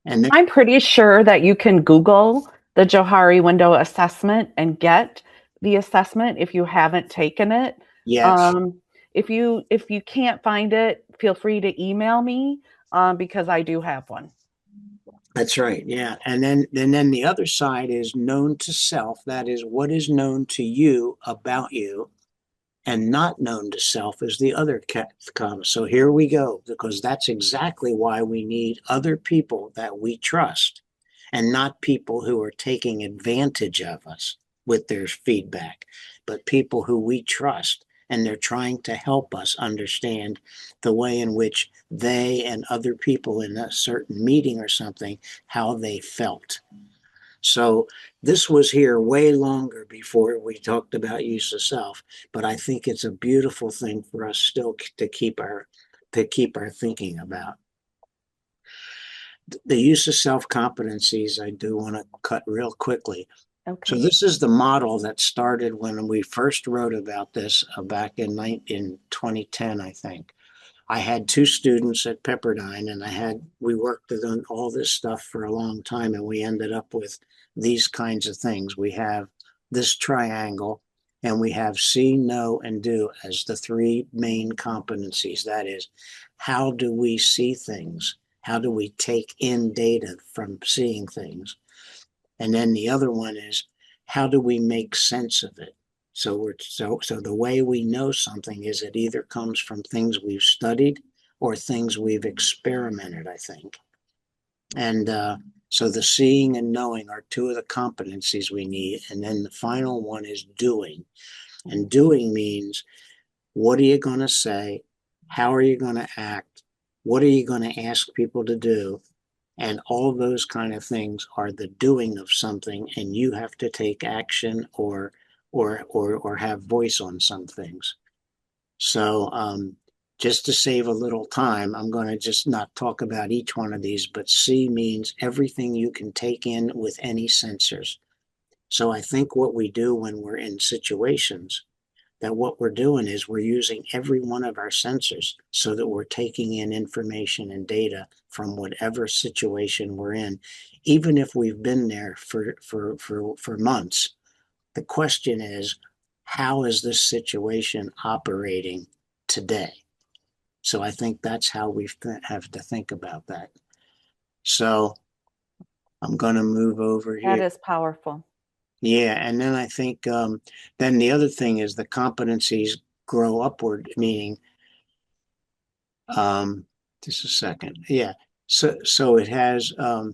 And then, I'm pretty sure that you can Google the Johari window assessment and get the assessment if you haven't taken it. yes, Um, if you can't find it, feel free to email me because I do have one. that's right. Yeah. And then the other side is known to self. That is what is known to you about you, and not known to self is the other column. So here we go, because that's exactly why we need other people that we trust and not people who are taking advantage of us with their feedback, but people who we trust and they're trying to help us understand the way in which they and other people in a certain meeting or something, how they felt. So this was here way longer before we talked about use of self, but I think it's a beautiful thing for us still to keep our thinking about. The use of self competencies, I do want to cut real quickly. So Okay. this is the model that started when we first wrote about this back in 2010, I think. I had two students at Pepperdine, and we worked on all this stuff for a long time, and we ended up with these kinds of things. We have this triangle, and we have see, know, and do as the three main competencies. That is, how do we see things? How do we take in data from seeing things? And then the other one is, how do we make sense of it? So the way we know something is it either comes from things we've studied or things we've experimented, I think. And so the seeing and knowing are two of the competencies we need. And then the final one is doing. And doing means, what are you going to say? How are you going to act? What are you going to ask people to do? And all those kind of things are the doing of something, and you have to take action or have voice on some things. So just to save a little time, I'm going to just not talk about each one of these, but C means everything you can take in with any sensors. So I think what we do when we're in situations, that what we're doing is we're using every one of our sensors so that we're taking in information and data from whatever situation we're in, even if we've been there for months. The question is, how is this situation operating today? So I think that's how we have to think about that. So I'm going to move over That here. is powerful. Yeah, and then I think then the other thing is the competencies grow upward, meaning um just a second. Yeah. So it has I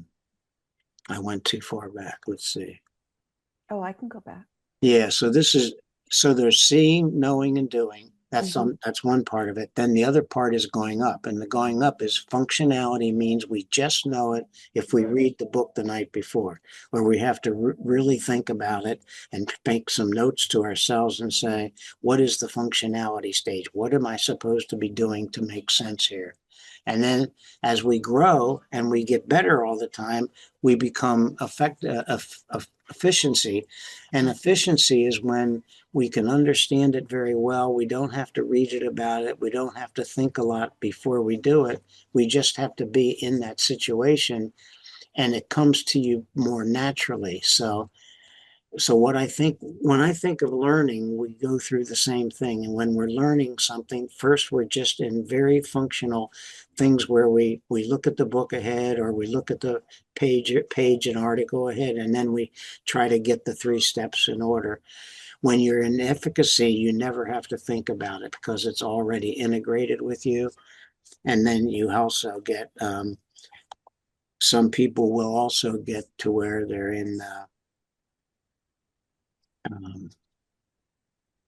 went too far back. Let's see. Oh, I can go back. Yeah, so this is so there's seeing, knowing, and doing. Hmm. That's one part of it. Then the other part is going up, and the going up is functionality means we just know it if we read the book the night before, where we have to really think about it and make some notes to ourselves and say, what is the functionality stage? What am I supposed to be doing to make sense here? And then as we grow and we get better all the time, we become efficiency, and efficiency is when we can understand it very well. We don't have to read it about it. We don't have to think a lot before we do it. We just have to be in that situation and it comes to you more naturally. So what I think when I think of learning, we go through the same thing. And when we're learning something, first we're just in very functional things where we look at the book ahead or we look at the page and article ahead, and then we try to get the three steps in order. When you're in efficacy, you never have to think about it because it's already integrated with you. And then you also get some people will also get to where they're in. Um,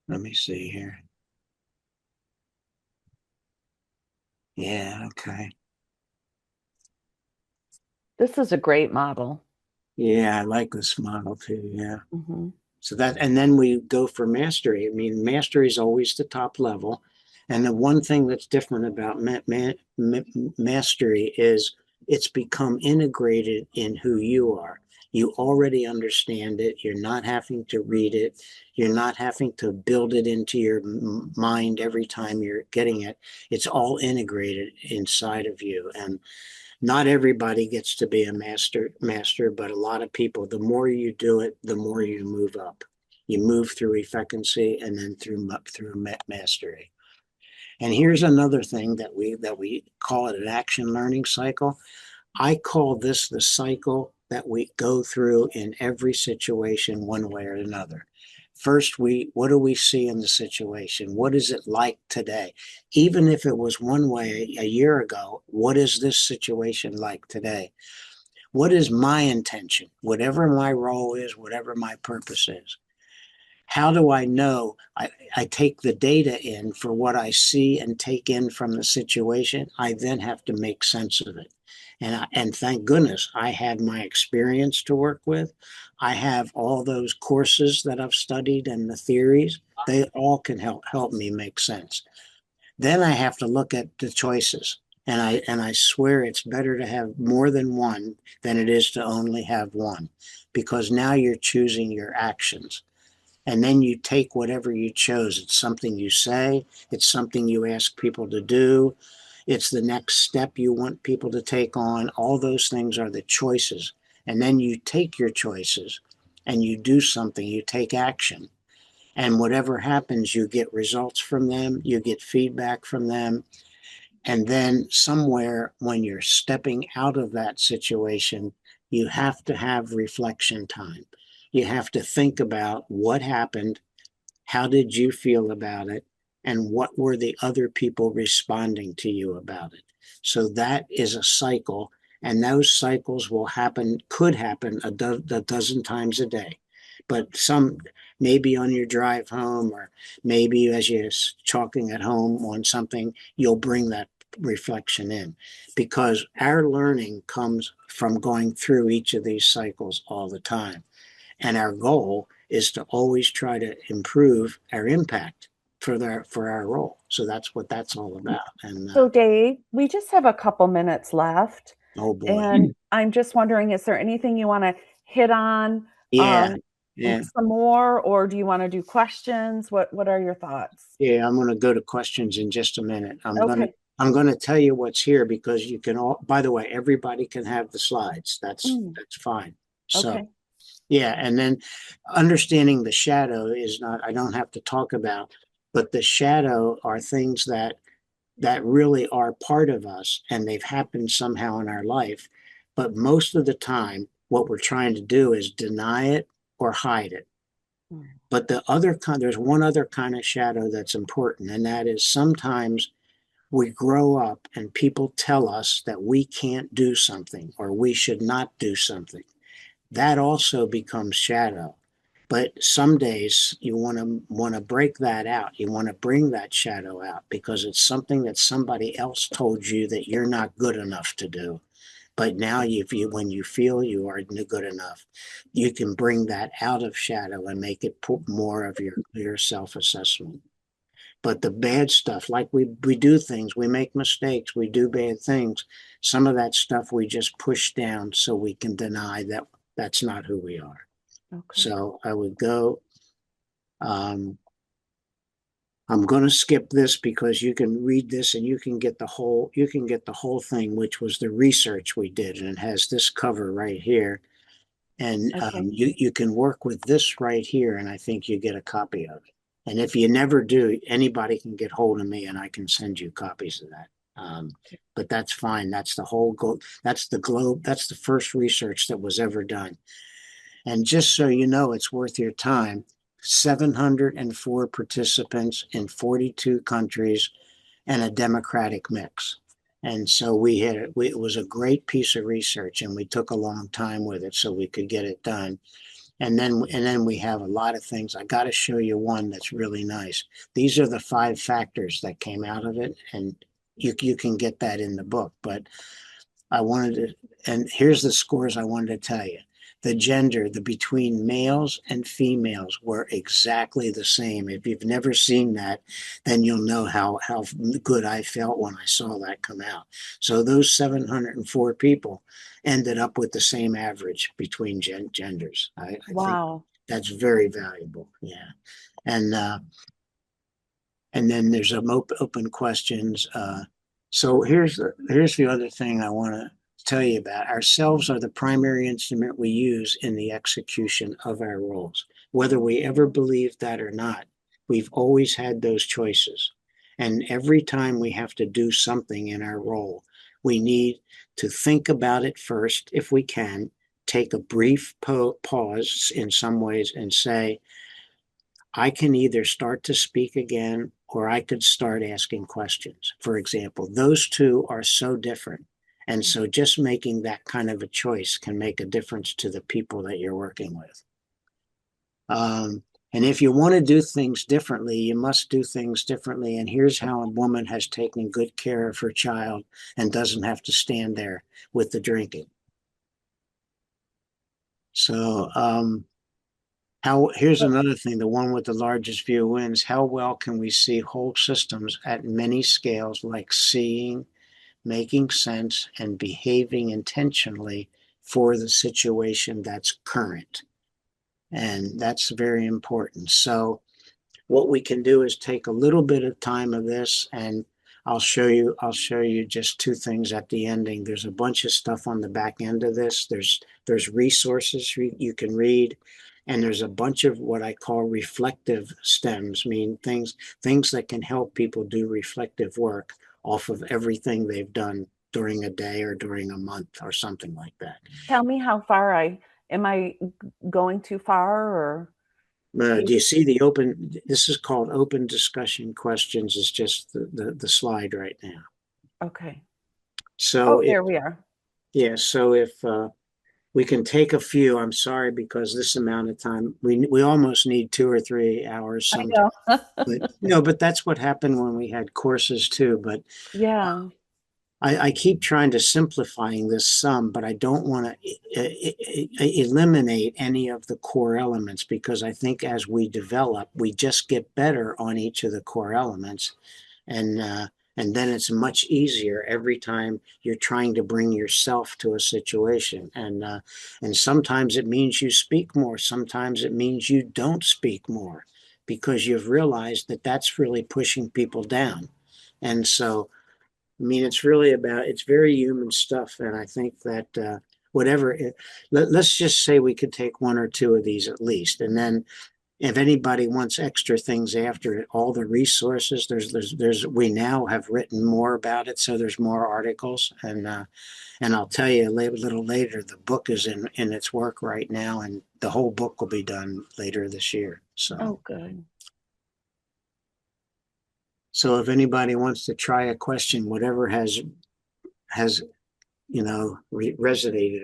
let me see here. Yeah, okay. This is a great model. Yeah, I like this model too. Yeah. Hmm. So that, and then we go for mastery. I mean, mastery is always the top level. And the one thing that's different about mastery is it's become integrated in who you are. You already understand it. You're not having to read it. You're not having to build it into your mind every time you're getting it. It's all integrated inside of you. And not everybody gets to be a master, but a lot of people, the more you do it, the more you move up. You move through efficiency and then through mastery. And here's another thing that we call it an action learning cycle. I call this the cycle that we go through in every situation, one way or another. First, what do we see in the situation? What is it like today? Even if it was one way a year ago, what is this situation like today? What is my intention? Whatever my role is, whatever my purpose is. How do I know? I take the data in for what I see and take in from the situation. I then have to make sense of it. And thank goodness I have my experience to work with. I have all those courses that I've studied and the theories. They all can help me make sense. Then I have to look at the choices. And I swear it's better to have more than one than it is to only have one, because now you're choosing your actions. And then you take whatever you chose. It's something you say, it's something you ask people to do, it's the next step you want people to take on. All those things are the choices. And then you take your choices and you do something, you take action. And whatever happens, you get results from them, you get feedback from them, and then somewhere when you're stepping out of that situation, you have to have reflection time. You have to think about what happened, how did you feel about it, and what were the other people responding to you about it. So that is a cycle, and those cycles will happen, could happen a dozen times a day. But some, maybe on your drive home, or maybe as you're chalking at home on something, you'll bring that reflection in, because our learning comes from going through each of these cycles all the time. And our goal is to always try to improve our impact for our role. So that's what that's all about. And So, Dave, we just have a couple minutes left, oh boy, and I'm just wondering, is there anything you want to hit on yeah, um, yeah, some more, or do you want to do questions? What are your thoughts? yeah. I'm going to go to questions in just a minute. Okay. I'm going to tell you what's here because you can all. By the way, everybody can have the slides. Mm, That's fine. So okay. yeah, and then understanding the shadow is not. I don't have to talk about, but the shadow are things that really are part of us and they've happened somehow in our life. But most of the time, what we're trying to do is deny it or hide it. Mm. But there's one other kind of shadow that's important, and that is sometimes we grow up and people tell us that we can't do something or we should not do something. That also becomes shadow. But some days you want to break that out. You want to bring that shadow out because it's something that somebody else told you that you're not good enough to do. But now, when you feel you are good enough, you can bring that out of shadow and make it put more of your self assessment. But the bad stuff, like we do things, we make mistakes, we do bad things. Some of that stuff we just push down so we can deny that that's not who we are. Okay. So I would go. Um, I'm going to skip this because you can read this and you can get the whole thing, which was the research we did, and it has this cover right here. And Okay. you can work with this right here, and I think you get a copy of it. And if you never do, anybody can get hold of me, and I can send you copies of that. Okay. But that's fine. That's the whole go. That's the globe. That's the first research that was ever done. And just so you know, it's worth your time. 704 participants in 42 countries and a democratic mix. And so it was a great piece of research, and we took a long time with it so we could get it done. And then we have a lot of things. I got to show you one that's really nice. These are the 5 factors that came out of it, and you can get that in the book. But I wanted to, and here's the scores I wanted to tell you. The gender, the between males and females were exactly the same. If you've never seen that, then you'll know how good I felt when I saw that come out. So those 704 people ended up with the same average between genders. I think Wow. that's very valuable. Yeah. And and then there's some open questions. So here's the other thing I want to tell you about. Ourselves are the primary instrument we use in the execution of our roles. Whether we ever believe that or not, we've always had those choices. And every time we have to do something in our role, we need to think about it first, if we can, take a brief pause in some ways and say, I can either start to speak again or I could start asking questions. For example, those two are so different. And so just making that kind of a choice can make a difference to the people that you're working with. And if you want to do things differently, you must do things differently. And here's how a woman has taken good care of her child and doesn't have to stand there with the drinking. So, here's another thing, the one with the largest view wins. How well can we see whole systems at many scales, like seeing, making sense, and behaving intentionally for the situation that's current? And that's very important. So what we can do is take a little bit of time of this, and I'll show you just 2 things at the ending. There's a bunch of stuff on the back end of this. There's resources you can read, and there's a bunch of what I call reflective stems, mean things that can help people do reflective work off of everything they've done during a day or during a month or something like that. Tell me how far I am I going too far or Do can you see the open? This is called open discussion questions. Is just the slide right now. okay. So Oh, if there we are. yeah, so if we can take a few. I'm sorry because this amount of time we almost need 2 or 3 hours I sometimes. know. But that's what happened when we had courses too. But Yeah. I keep trying to simplifying this some, but I don't want to eliminate any of the core elements because I think as we develop, we just get better on each of the core elements, and uh, and then it's much easier every time you're trying to bring yourself to a situation, and sometimes it means you speak more, sometimes it means you don't speak more, because you've realized that that's really pushing people down, and so I mean, it's very human stuff. And I think that whatever, let's just say we could take 1 or 2 of these at least. And then if anybody wants extra things after it, all the resources, we now have written more about it. So there's more articles and I'll tell you a little later, the book is in its work right now, and the whole book will be done later this year. Oh, good. So if anybody wants to try a question, whatever has resonated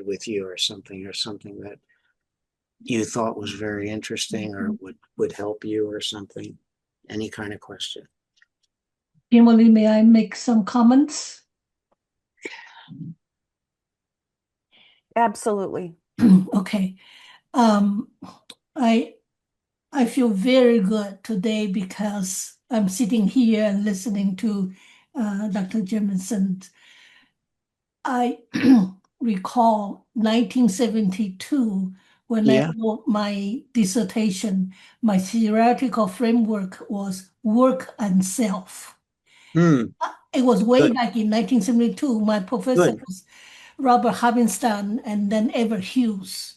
with you or something that you thought was very interesting or would help you or something, any kind of question. Kimberly, may I make some comments? Absolutely. Okay. Um, I I feel very good today because I'm sitting here and listening to Dr. Jamieson. I recall 1972 when I Yeah. wrote my dissertation. My theoretical framework was work and self. Hmm. It was way Good. back in 1972. My professor Good. was Robert Havenstein and then Ever Hughes.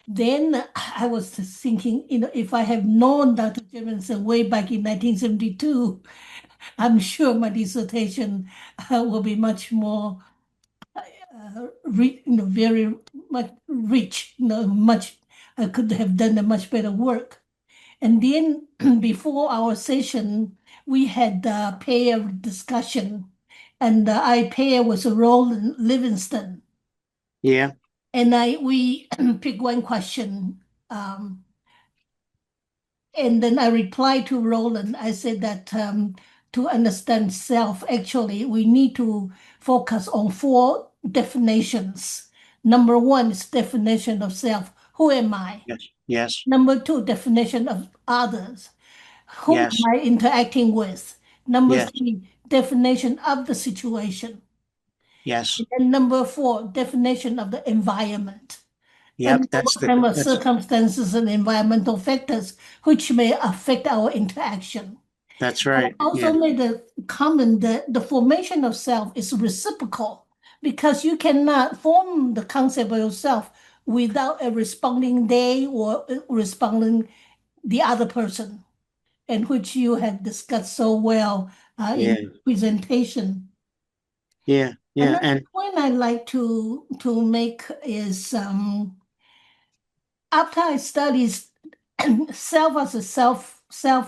Then I was thinking, if I have known Dr. Jamieson way back in 1972, I'm sure my dissertation will be much more, very much rich, much, I could have done a much better work. And then before our session, we had a pair discussion, and I pair was Roland Livingston. Yeah. And we pick one question. Um, And then I replied to Roland. I said that to understand self, actually, we need to focus on four definitions. Number one is definition of self. Who am I? Yes. Yes. Number two, definition of others. Whom am Yes. I interacting with? Number Yes. three, definition of the situation. Yes. And number four, definition of the environment. Yep. And what kind of circumstances and environmental factors which may affect our interaction. that's I right. also Yeah. made a comment that the formation of self is reciprocal because you cannot form the concept of yourself without a responding they or responding the other person, and which you have discussed so well in Yeah. presentation. Yeah. Yeah. Another And point I like to make is after I studied self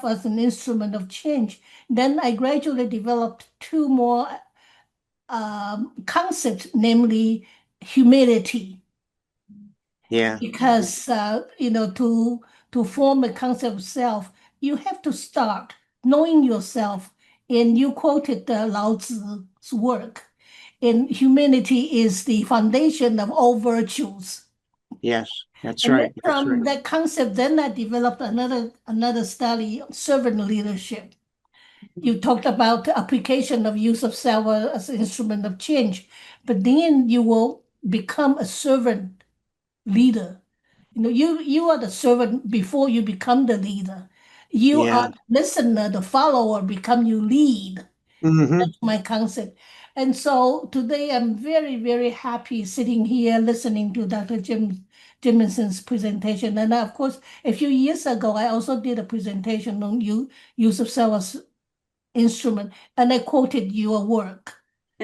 as an instrument of change, then I gradually developed two more concepts, namely humility, yeah. because to form a concept of self, you have to start knowing yourself. And you quoted Lao Tzu's work, and humility is the foundation of all virtues. Yes. That's And then right. That's right. from that concept, then I developed another study on servant leadership. You talked about the application of use of self as an instrument of change, but then you will become a servant leader. You are the servant before you become the leader. You are Yeah. the listener, the follower, become you lead. Mm-hmm. That's my concept. And so today I'm very, very happy sitting here listening to Dr. Jiminson's presentation. And of course, a few years ago, I also did a presentation on use of self as instrument, and I quoted your work,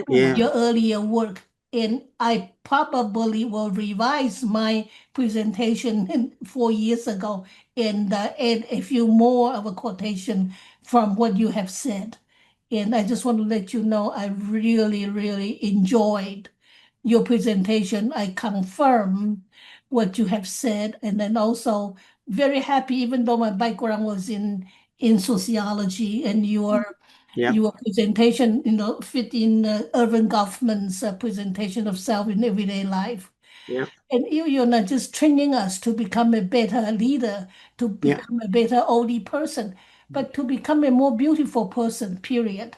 Yeah. your earlier work. And I probably will revise my presentation 4 years ago and add a few more of a quotation from what you have said. And I just want to let you know I really, really enjoyed your presentation. I confirm what you have said, and then also very happy, even though my background was in sociology, and Yep. your presentation, fit in Irving Goffman's presentation of self in everyday life. Yep. And you're not just training us to become a better leader, to Yep. become a better oldie person, but to become a more beautiful person, period.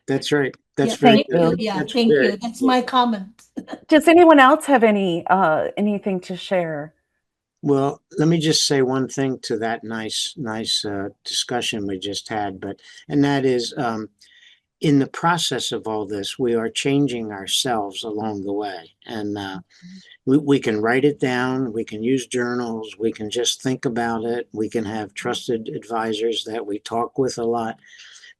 That's right. Yeah, That's very Thank thank good. you. you. Yeah, That's thank very you. That's good. my comment. Does anyone else have anything to share? Well, let me just say one thing to that nice discussion we just had, and that is, in the process of all this, we are changing ourselves along the way. And we can write it down, we can use journals, we can just think about it, we can have trusted advisors that we talk with a lot.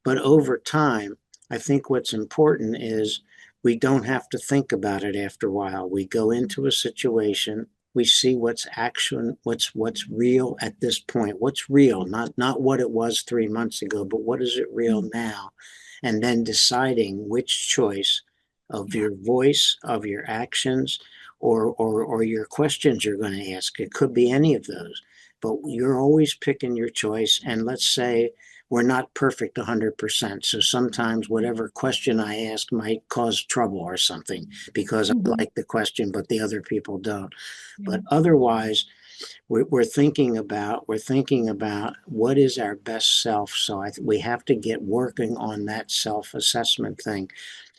But over time, I think what's important is we don't have to think about it after a while. We go into a situation, we see what's action, what's real at this point. What's real, not what it was 3 months ago, but what is it real now? And then deciding which choice of your voice, of your actions, or your questions you're going to ask. It could be any of those, but you're always picking your choice. And let's say we're not perfect 100%. So sometimes whatever question I ask might cause trouble or something because I like the question, but the other people don't. But otherwise, we're thinking about what is our best self. So we have to get working on that self-assessment thing.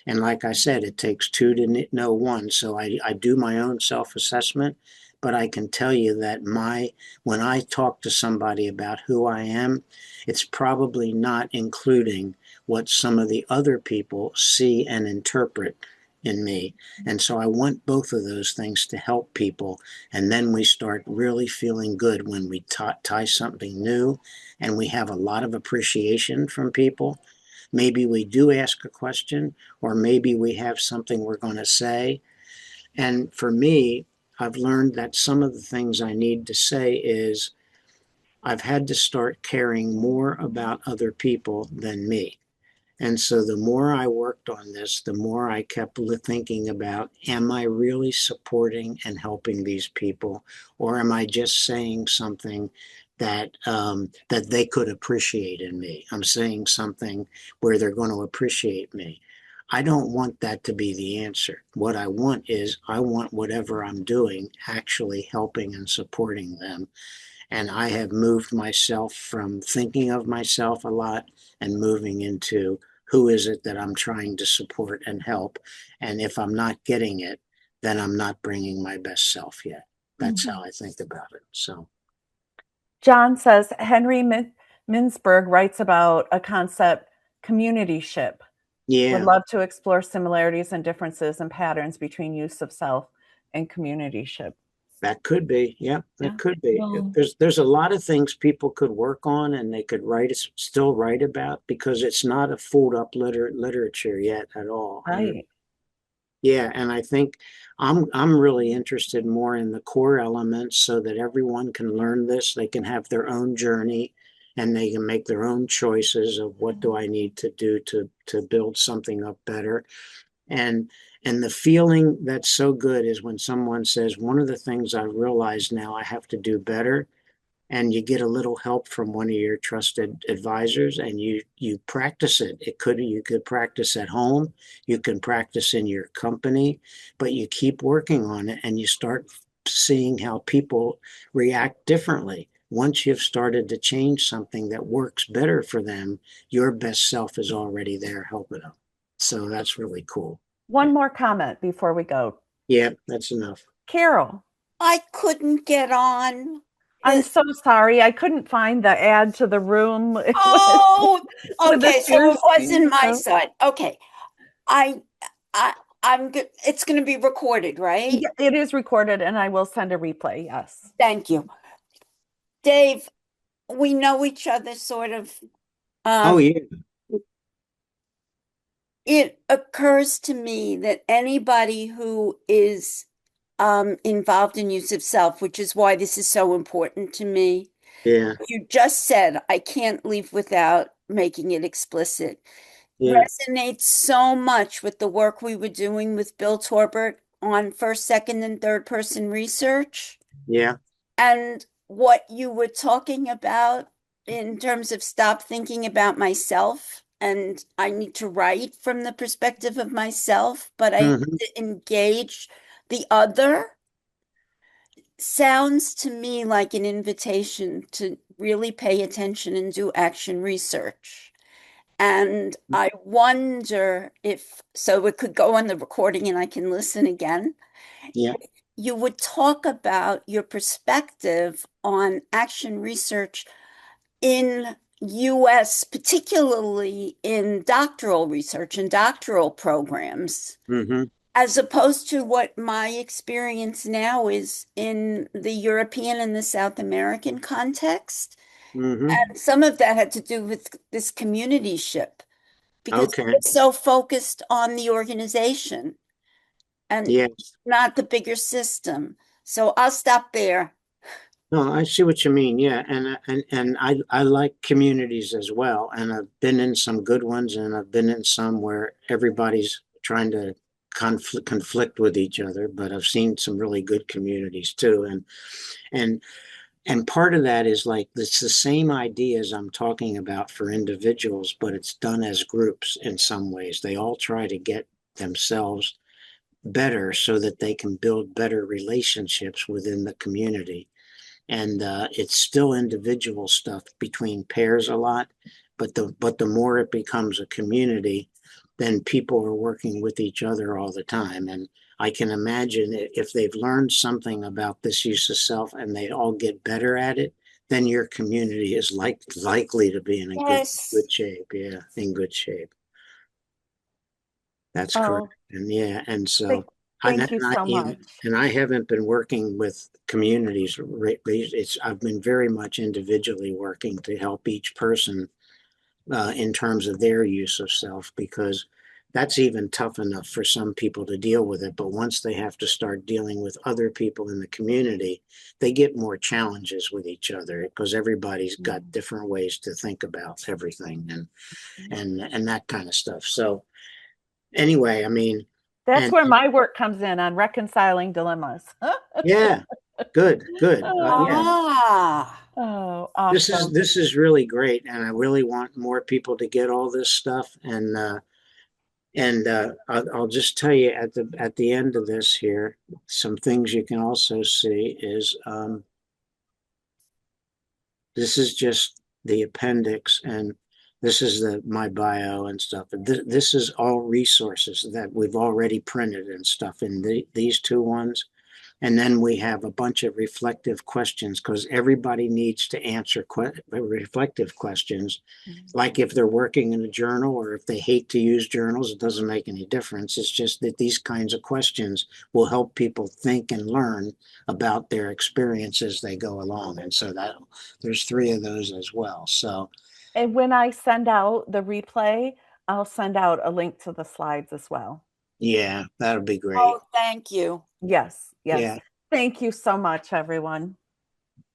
And like I said, it takes two to know one. So I do my own self-assessment, but I can tell you that when I talk to somebody about who I am, it's probably not including what some of the other people see and interpret in me. And so I want both of those things to help people. And then we start really feeling good when we tie something new and we have a lot of appreciation from people. Maybe we do ask a question, or maybe we have something we're going to say. And for me, I've learned that some of the things I need to say is I've had to start caring more about other people than me. And so the more I worked on this, the more I kept thinking about, am I really supporting and helping these people? Or am I just saying something that they could appreciate in me? I'm saying something where they're going to appreciate me. I don't want that to be the answer. What I want is I want whatever I'm doing actually helping and supporting them. And I have moved myself from thinking of myself a lot and moving into who is it that I'm trying to support and help. And if I'm not getting it, then I'm not bringing my best self yet. That's how I think about it. So, John says Henry Mintzberg writes about a concept, communityship. Would yeah, love to explore similarities and differences and patterns between use of self and communityship. that could be. Yeah, that Yeah. could be. Well, There's a lot of things people could work on and they could still write about because it's not a fooled up literature yet at all. And Right. yeah, and I think I'm really interested more in the core elements so that everyone can learn this. They can have their own journey and they can make their own choices of what do I need to do to build something up better. And and the feeling that's so good is when someone says, one of the things I realize now I have to do better, and you get a little help from one of your trusted advisors and you practice it. You could practice at home, you can practice in your company, but you keep working on it and you start seeing how people react differently. Once you've started to change something that works better for them, your best self is already there helping them. So that's really cool. One more comment before we go. Yeah, that's enough. Carol, I couldn't get on. I'm so sorry. I couldn't find the add to the room with Oh, the okay. So share it wasn't screen. my So, side. Okay. I, I'm good. It's going to be recorded, right? yeah, it is recorded and I will send a replay. Yes. Thank you. Dave, we know each other sort of. Oh, Um, yeah. it occurs to me that anybody who is involved in use of self, which is why this is so important to me. Yeah. You just said, I can't leave without making it explicit. Yeah. Resonates so much with the work we were doing with Bill Torbert on first, second, and third person research. Yeah. And what you were talking about in terms of stop thinking about myself. And I need to write from the perspective of myself, but I have Hmm. to engage the other. Sounds to me like an invitation to really pay attention and do action research. And I wonder if, so it could go on the recording and I can listen again. Yeah. You would talk about your perspective on action research in US, particularly in doctoral research and doctoral programs, Mm-hmm. as opposed to what my experience now is in the European and the South American context. Mm-hmm. And some of that had to do with this communityship because Okay. we're so focused on the organization and Yeah. not the bigger system. So I'll stop there. No, I see what you mean. Yeah, and I like communities as well, and I've been in some good ones, and I've been in some where everybody's trying to conflict with each other. But I've seen some really good communities too, and and part of that is like it's the same ideas I'm talking about for individuals, but it's done as groups in some ways. They all try to get themselves better so that they can build better relationships within the community. And it's still individual stuff between pairs a lot, but the more it becomes a community, then people are working with each other all the time. And I can imagine if they've learned something about this use of self and they all get better at it, then your community is likely to be in a Yes. good shape. Yeah, in good shape. That's correct. Oh, And yeah, and thank, so thank you so much. and I haven't been working with communities. I've been very much individually working to help each person in terms of their use of self, because that's even tough enough for some people to deal with it. But once they have to start dealing with other people in the community, they get more challenges with each other because everybody's got different ways to think about everything and that kind of stuff. So anyway, I mean, That's and where my work comes in on reconciling dilemmas. yeah, good. Yeah, Oh, Ah, oh, this is awesome. this is really great, and I really want more people to get all this stuff. And I'll just tell you at the end of this here, some things you can also see is this is just the appendix, and this is my bio and stuff. This is all resources that we've already printed and stuff in these two ones. And then we have a bunch of reflective questions because everybody needs to answer reflective questions. Like if they're working in a journal or if they hate to use journals, it doesn't make any difference. It's just that these kinds of questions will help people think and learn about their experience as they go along. And so that there's three of those as well. So And when I send out the replay, I'll send out a link to the slides as well. yeah, that'll be great. oh, thank you. Yes, yes. Yeah, Thank you so much, everyone.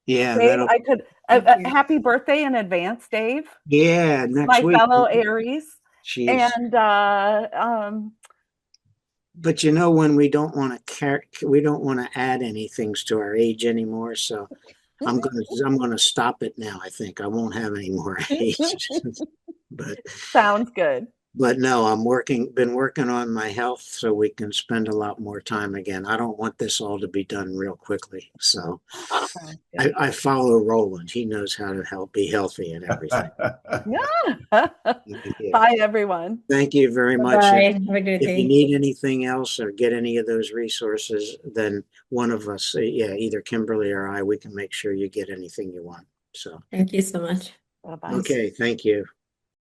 yeah, Dave, that'll I could, Thank you. happy birthday in advance, Dave, yeah, next my week. fellow Aries. Jeez. And But you know when we don't want to we don't want to add any things to our age anymore. So I'm gonna stop it now. I think I won't have any more age. but sounds good. but no, been working on my health so we can spend a lot more time again. I don't want this all to be done real quickly. So Sounds good. I follow Roland. He knows how to help be healthy and everything. Yeah. Yeah. Bye, everyone. Thank you very much. Bye. Have a great If you day. need anything else or get any of those resources, then one of us, yeah, either Kimberly or I, we can make sure you get anything you want. So, Thank you so much. Bye-bye. okay, thank you.